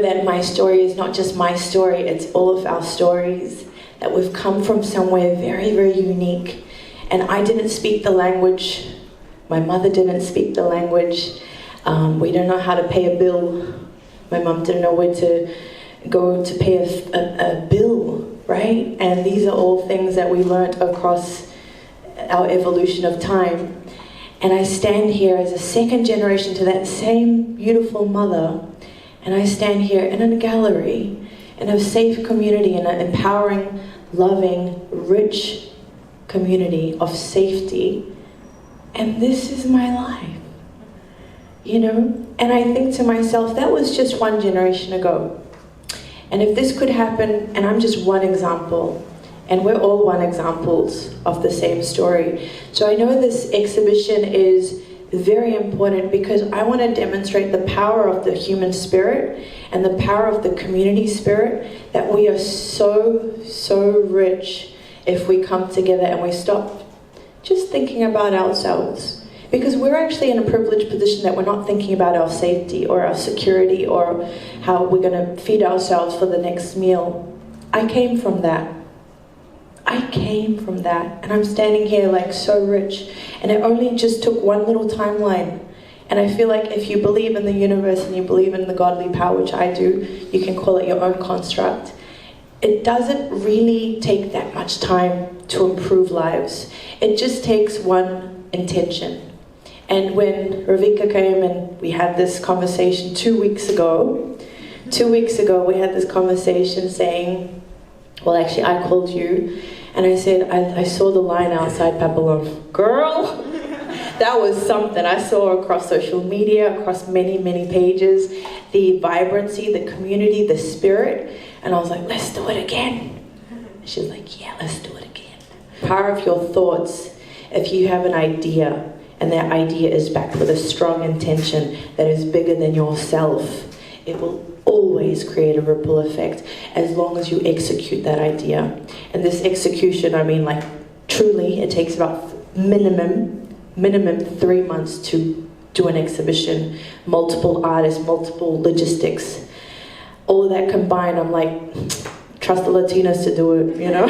That my story is not just my story, it's all of our stories, that we've come from somewhere very, very unique. And I didn't speak the language, my mother didn't speak the language, we don't know how to pay a bill, my mum didn't know where to go to pay a bill, right? And these are all things that we learned across our evolution of time. And I stand here as a second generation to that same beautiful mother, and I stand here in a gallery, in a safe community, in an empowering, loving, rich community of safety. And this is my life, you know? And I think to myself, that was just one generation ago. And if this could happen, and I'm just one example, and we're all one examples of the same story. So I know this exhibition is very important because I want to demonstrate the power of the human spirit and the power of the community spirit, that we are so, so rich if we come together and we stop just thinking about ourselves. Because we're actually in a privileged position that we're not thinking about our safety or our security or how we're going to feed ourselves for the next meal. I came from that. And I'm standing here like so rich, and it only just took one little timeline. And I feel like if you believe in the universe and you believe in the godly power, which I do, you can call it your own construct. It doesn't really take that much time to improve lives. It just takes one intention. And when Ravika came and we had this conversation 2 weeks ago we had this conversation saying, well, actually I called you and I said, I saw the line outside Papillon. Girl, that was something I saw across social media, across many, many pages, the vibrancy, the community, the spirit. And I was like, let's do it again. She was like, yeah, let's do it again. Power of your thoughts. If you have an idea, and that idea is backed with a strong intention that is bigger than yourself, it will always create a ripple effect as long as you execute that idea. And this execution, I mean, like, truly, it takes about minimum 3 months to do an exhibition, multiple artists, multiple logistics. All of that combined, I'm like, trust the Latinas to do it, you know?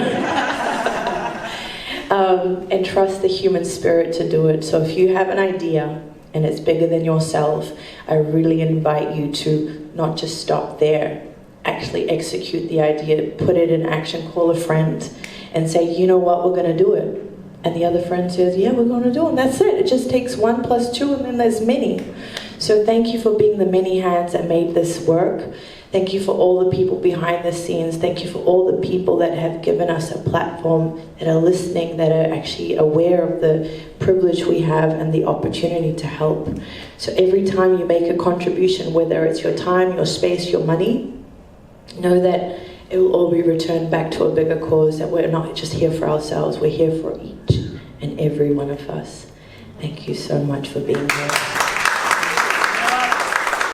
And trust the human spirit to do it. So if you have an idea and it's bigger than yourself, I really invite you to not just stop there, actually execute the idea, put it in action, call a friend and say, you know what, we're going to do it. And the other friend says, yeah, we're going to do it. And that's it. It just takes 1 + 2 and then there's many. So thank you for being the many hands that made this work. Thank you for all the people behind the scenes. Thank you for all the people that have given us a platform, that are listening, that are actually aware of the privilege we have and the opportunity to help. So every time you make a contribution, whether it's your time, your space, your money, know that it will all be returned back to a bigger cause, that we're not just here for ourselves, we're here for each and every one of us. Thank you so much for being here.